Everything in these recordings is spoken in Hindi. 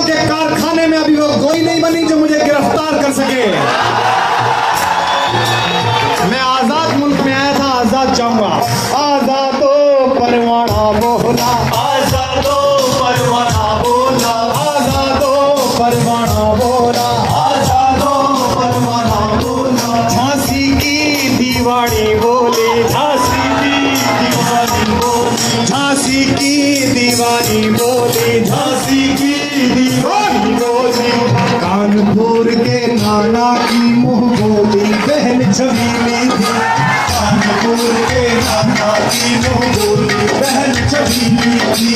गोलियों के कारखाने में अभी वो कोई नहीं बनी जो मुझे गिरफ्तार कर सके। मैं आजाद मुल्क में आया था, आजाद चाहूंगा। आजादो परवाना बोला, आजादो परवाना बोला, आजादो परवाना बोला, आजादो परवाना बोला। झांसी की दीवानी बोले, झांसी की दीवानी बोली, झांसी की दीवानी बोले, झांसी की दीवानी बोली। कानपुर के नाना की मुंह बोली बहन छबीली थी। कानपुर के नाना की मुंह बोली बहन छबीली थी।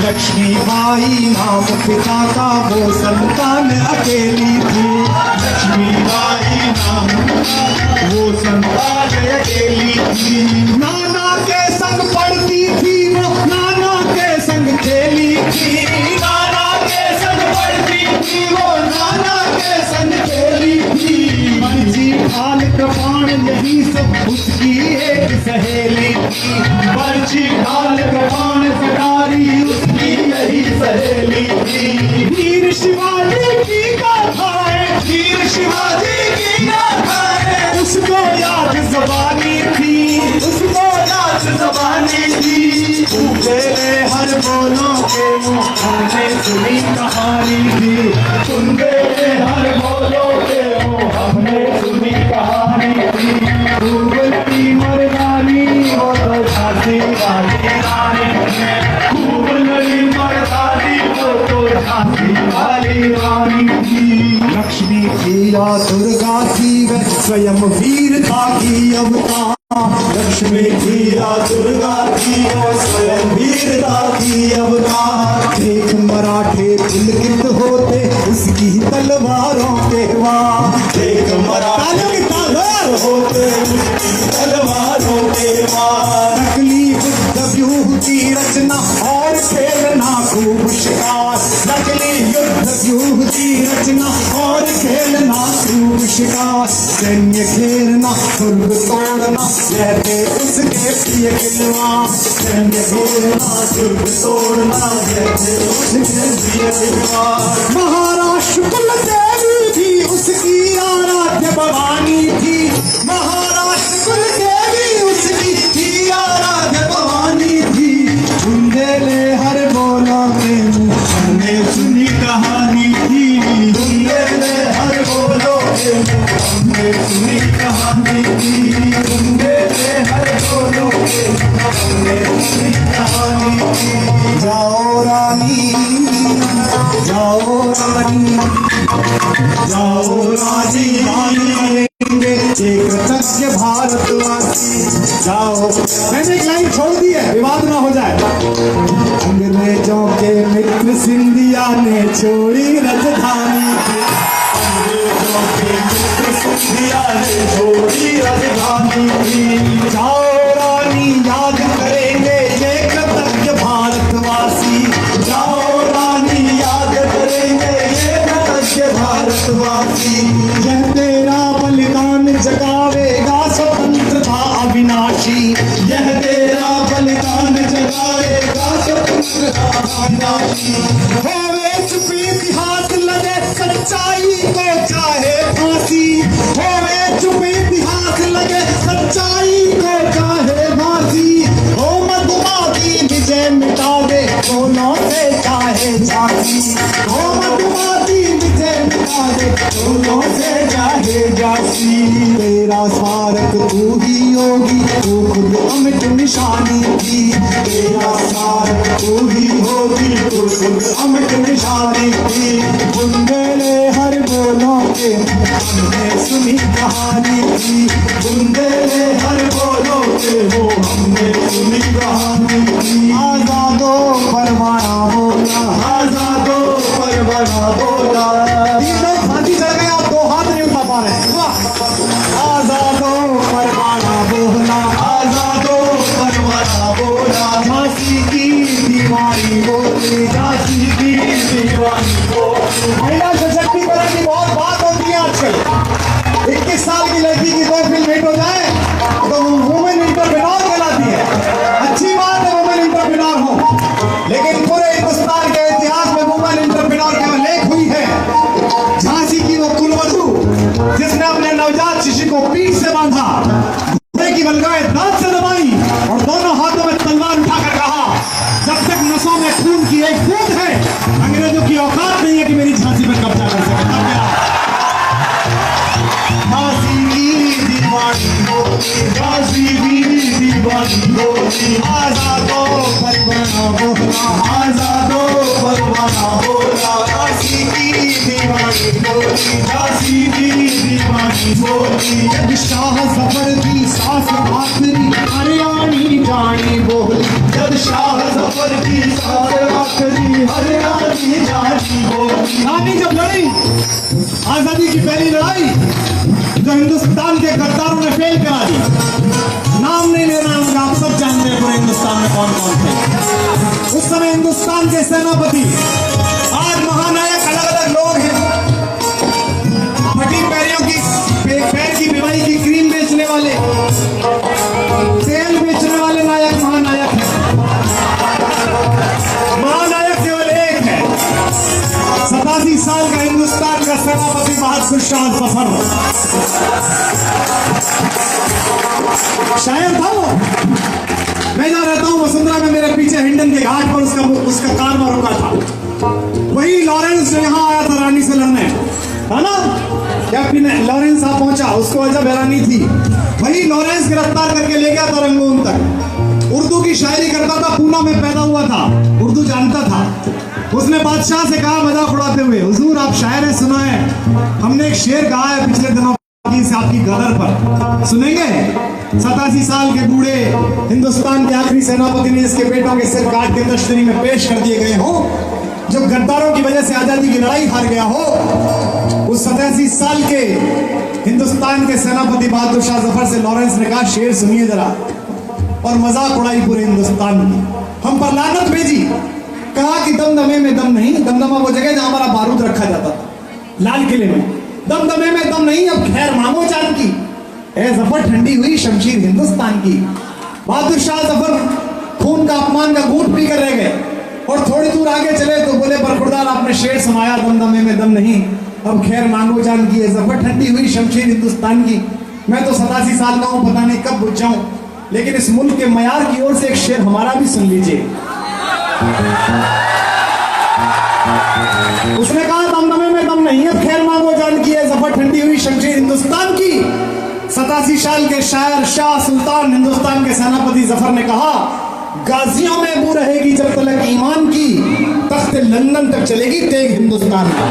लक्ष्मीबाई नाम पिता का वो संतान अकेली थी। लक्ष्मीबाई नाम वो संतान अकेली थी। नाना के संग पढ़ती थी वो, नाना के संग खेली थी। नाना के संग पढ़ती थी वो, नाना के संग खेली थी। मंजी खाल कृपाण यही सब उसकी एक सहेली थी। पर्ची ढाल कृपाण सटारी उसकी यही सहेली थी। वीर शिवाजी की गाथाएं, वीर शिवाजी की गाथाएं उसको याद ज़बानी थी, उसको याद ज़बानी थी। तेरे हर बोलों के मुँह हमने सुनी कहानी थी। सुनते हर बोलों के मुँह हमने सुनी कहानी थी। गूगल की मर्दानी वो तो झांसी वाली रानी थी। खूब लड़ी मर्दानी वो तो झांसी वाली रानी थी। लक्ष्मी थी या दुर्गा थी वह स्वयं वीरता की अवतार। लक्ष्मी थी या दुर्गा थी वो स्वयं वीरता की अवतार। देख मराठे पुलकित होते उसकी तलवारों के वार। एक मराठे की तलवार होते उसकी तलवारों के वार। नकली बुद्ध व्यूह की रचना और खेलना खूब शिकार। नकली युद्ध व्यूह की रचना और खेलना खूब शिकार। सैन्य घेरना दुर्ग तोड़ना कहते उसके प्रिय गिलवान। सैन्य घेरना दुर्ग तोड़ना कहते उसके प्रिय गिलवान। महाराष्ट्र कुलदेवी थी उसकी आराध्य भवानी थी। महाराष्ट्र कुलदेवी उसकी थी आराध्य भवानी थी। बुंदेले हर बोला में हमने सुनी कहानी थी। बुंदेले हर बोलों के मुँह हमने सुनी कहानी थी। बुंदेले हर बोलों के मुँह हमने सुनी कहानी थी। जाओ रानी, जाओ रानी, जाओ राजी रानी एक सत्य भारतवासी। जाओ, मैंने एक लाइन छोड़ दी है, विवाद ना हो जाए। अंग्रेजों के मित्र सिंधिया ने छोड़ी राजधानी की। अंग्रेजों के मित्र सिंधिया ने छोड़ी राजधानी की। जाओ रानी याद करेंगे ये कृतज्ञ भारतवासी। जाओ रानी याद करेंगे ये कृतज्ञ भारतवासी। यह तेरा बलिदान जगावेगा स्वतंत्रता अविनाशी। यह तेरा बलिदान जगाएगा स्वतंत्रता अविनाशी। होवे चुप इतिहास लगे सच्चाई को चाहे फांसी। होवे चुप इतिहास लगे सच्चाई को चाहे फांसी। हो मधुमाती विजय मिटावे दोनों से चाहे झांसी। हो मधुमाती विजय मिटावे दोनों से चाहे झांसी। तेरा स्मारक तू ही होगी, तू खुद अमिट निशानी थी। तेरा स्मारक तू ही होगी, तू खुद अमिट निशानी थी। बुंदेले हर बोलों के हमने सुनी कहानी थी। बुंदेले हर बोलों के वो हमने सुनी कहानी थी। आजादो परवाना बोला, आजादो परवाना बोला। तीनों फांसी चढ़ गए, आप दो हाथ नहीं उठा पा रहे। वाह। आजादो परवाना बोला, आजादो परवाना बोला। झांसी की दीवानी बोली, झांसी की दीवानी बोली। महिला सशक्तिकरण की बहुत बात होती है आजकल। 21 साल की लड़की की 2 फील्ड हिट हो जाए तो वुमेन इंटरप्रेन्योर कहलाती है। अच्छी बात है वुमेन इंटरप्रेन्योर हो, लेकिन पूरे हिंदुस्तान के इतिहास में वुमेन इंटरप्रेन्योर केवल अंग्रेजों की औकात नहीं है कि मेरी झांसी पर कब्जा कर सके। तब मेरा झांसी की दीवानी बोली, झांसी की दीवानी बोली, आजादो परवाना बोला, आजादो परवाना बोला। झांसी की दीवानी बोली, झांसी की दीवानी बोली, जब शाह जफर की सांस आखिरी हरियाणी जानी बोली। जब शाह जफर की सांस आखिरी हरियाणी जानी बोली। रानी जब लड़ी आजादी की पहली लड़ाई जो हिंदुस्तान के गद्दारों ने फेल करा दी, नाम नहीं ले रहा हूं, आप सब जानते हैं पूरे हिंदुस्तान में कौन कौन थे उस समय हिंदुस्तान के सेनापति। आज महानायक अलग अलग लोग हैं, फटी पैरों की पैर की बीमारी की क्रीम बेचने वाले, तेल बेचने वाले नायक महानायक हैं। महानायक केवल एक है, 87 साल का हिंदुस्तान का सेनापति बहादुर शाह जफर। शायर था वो। मैं जहाँ रहता हूँ वसुंधरा में, मेरे पीछे हिंडन के घाट पर उसका कारवां रुका था। वही लॉरेंस जो यहाँ आया था रानी से लड़ने, है ना? जब लॉरेंस साहब पहुंचा, उसको वजह हैरानी थी। वही लॉरेंस गिरफ्तार करके ले गया था रंगून तक। उर्दू की शायरी करता था, पूना में पैदा हुआ था, उर्दू जानता था। उसने बादशाह से कहा मजाक उड़ाते हुए, हुजूर आप शायर है, सुना है हमने एक शेर कहा है पिछले दिनों से आपकी गदर पर, सुनेंगे? 87 साल के बूढ़े हिंदुस्तान के आखिरी सेनापति ने इसके बेटों के सिर काट के तश्तरी में पेश कर दिए गए हो, जो गद्दारों की वजह से आजादी की लड़ाई हार गया हो। उस 87 साल के हिंदुस्तान के सेनापति बहादुर शाह जफर से लॉरेंस ने कहा शेर सुनिए जरा, और मजाक उड़ाई पूरे हिंदुस्तान की, हम पर लानत भेजी। कहा कि दमदमे में दम नहीं, दमदमा वो जगह जहां हमारा बारूद रखा जाता था, लाल किले में। दमदमे में दम नहीं, अब खैर मांगो चांद की, ए जफर ठंडी हुई शमशीर हिंदुस्तान की। बहादुर शाह जफर खून का अपमान का घूंट पीकर रह गए, और थोड़ी दूर आगे चले तो बोले बरखुरदार आपने शेर समाया, दमदमे में दम नहीं, अब खैर मांगो चांद की, जफर ठंडी हुई शमशीर हिंदुस्तान की। मैं तो 87 साल का हूं, पता नहीं कब बुझ जाऊं, लेकिन इस मुल्क के मयार की ओर से एक शेर हमारा भी सुन लीजिए। उसने कहा दमदमे में दम नहीं, अब खैर मांगो जान की, जफर ठंडी हुई शमशीर हिंदुस्तान की। 87 साल के शायर शाह सुल्तान हिंदुस्तान के सेनापति जफर ने कहा गाजियों में बू रहेगी जब तलक ईमान की, तख्त लंदन तक चलेगी तेग हिंदुस्तान का।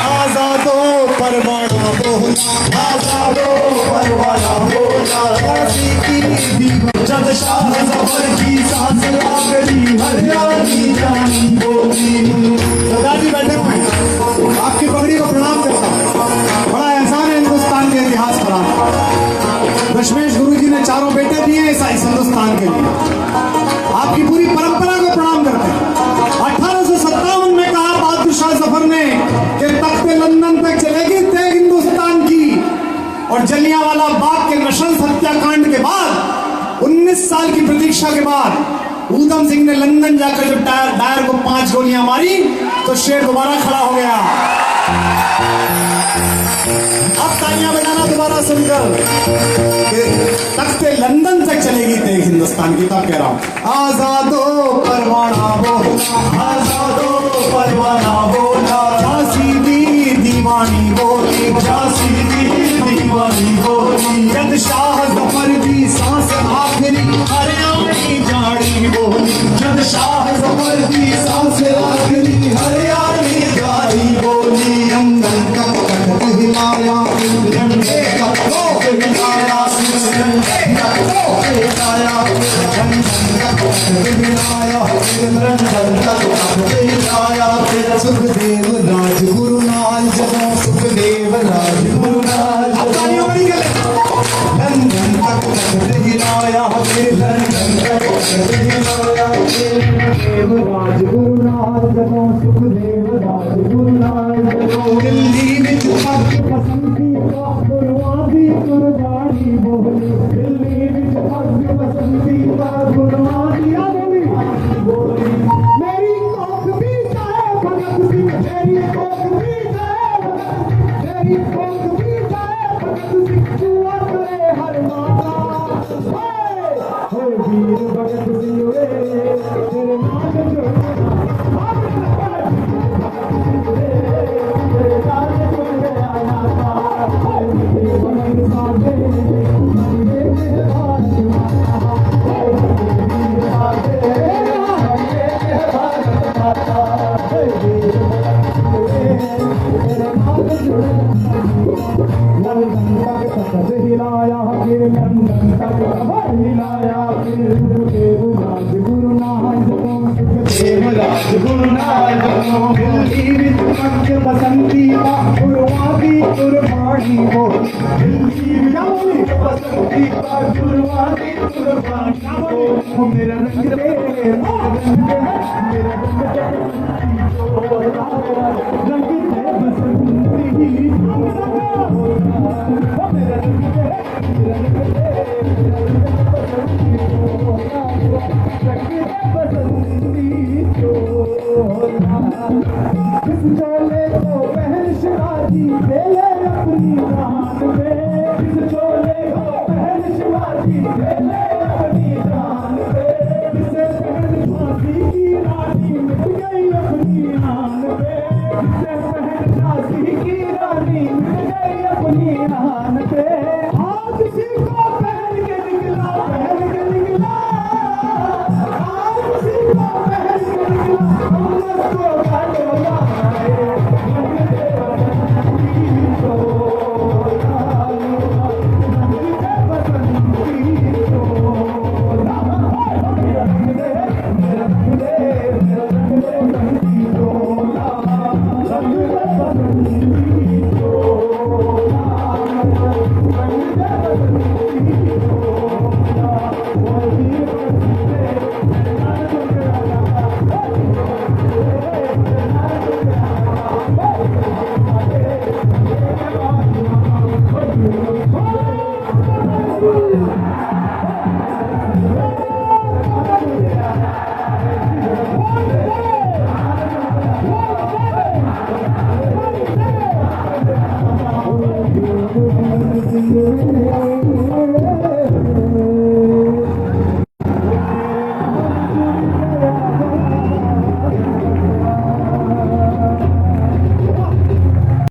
आजादो परवाना बोला, आजादो परवाना बोला। झांसी की दीवानी, जब शाह जफर की सांस आखिरी हरियाणी जानी बोली। दादाजी बैठे हुए हैं, आपकी पगड़ी को प्रणाम करता हूं, बड़ा एहसान है हिंदुस्तान के इतिहास पर आपका। दशमेश गुरु जी ने 4 बेटे दिए इस हिंदुस्तान के लिए, आपकी पूरी परंपरा को प्रणाम करते हैं। 1857 में कहा बहादुर शाह जफर ने कि तख्ते लंदन तक चलेगी तेग हिंदुस्तान की, और जलियांवाला बाग के नस्ल हत्याकांड के बाद 19 साल की प्रतीक्षा के बाद ऊधम सिंह ने लंदन जाकर जब डायर को 5 गोलियां मारी तो शेर दोबारा खड़ा हो गया। अब तालियां बजाना दोबारा सुनकर कि तख्ते लंदन तक चलेगी तेग हिंदुस्तान की। तब कह रहा हूं आजादो परवाना बोला, आजादो परवाना बोला। झांसी की दीवानी बोली, झांसी की दीवानी बोली। जब शाह जफर की सांस आखिरी हरियाणी जानी बोली, जब शाह जफर की सांस आखिरी हरियाणी जानी बोली। लंदन का तख्त हिलाया, लंदे का तोप हिलाया, लंदे का तोप हिलाया, लंदन का तख्त हिलाया, लंदन का तोप हिलाया। सुखदेव राजगुरु नाल जदों, सुखदेव राजगुरु नाल तालियों बड़ी गले। लंदन का तख्त हिलाया, लंदन का तोप हिलाया। सुखदेव राजगुरु नाल जदों, सुखदेव राजगुरु नाल जदों, दिल्ली विच पग बसंती का गुरवादी कुर्बानी बोली, दिल्ली विच पग बसंती का गुरवादी बोली। मेरी कोख भी जाए भगत सिंह, मेरी कोख भी जाए, मेरी कोख भी जाए भगत सिंह, दुआ करे हर माता। वीर भगत सिंह वे तेरे नाम जो दिल्ली विच पक्ष बसंती दा गुरवादी गुरबाणी वो दिल्ली विच बसंती दा गुरवादी गुरबाणी वो मेरा रंग दे मेरा रंग दे रंग दे बसंती वो मेरा रंग दे इस चोले को पहन शिवाजी ले ले अपनी जान पे इस चोले को पहन शिवाजी ले ले अपनी जान पे इसे पहन झांसी की रानी मिट गई अपनी आन पे इसे पहन झांसी की रानी मिट गई अपनी आन पे आज इसी को पहन के निकला आज इसी को पहन के निकला अमर को घाटोला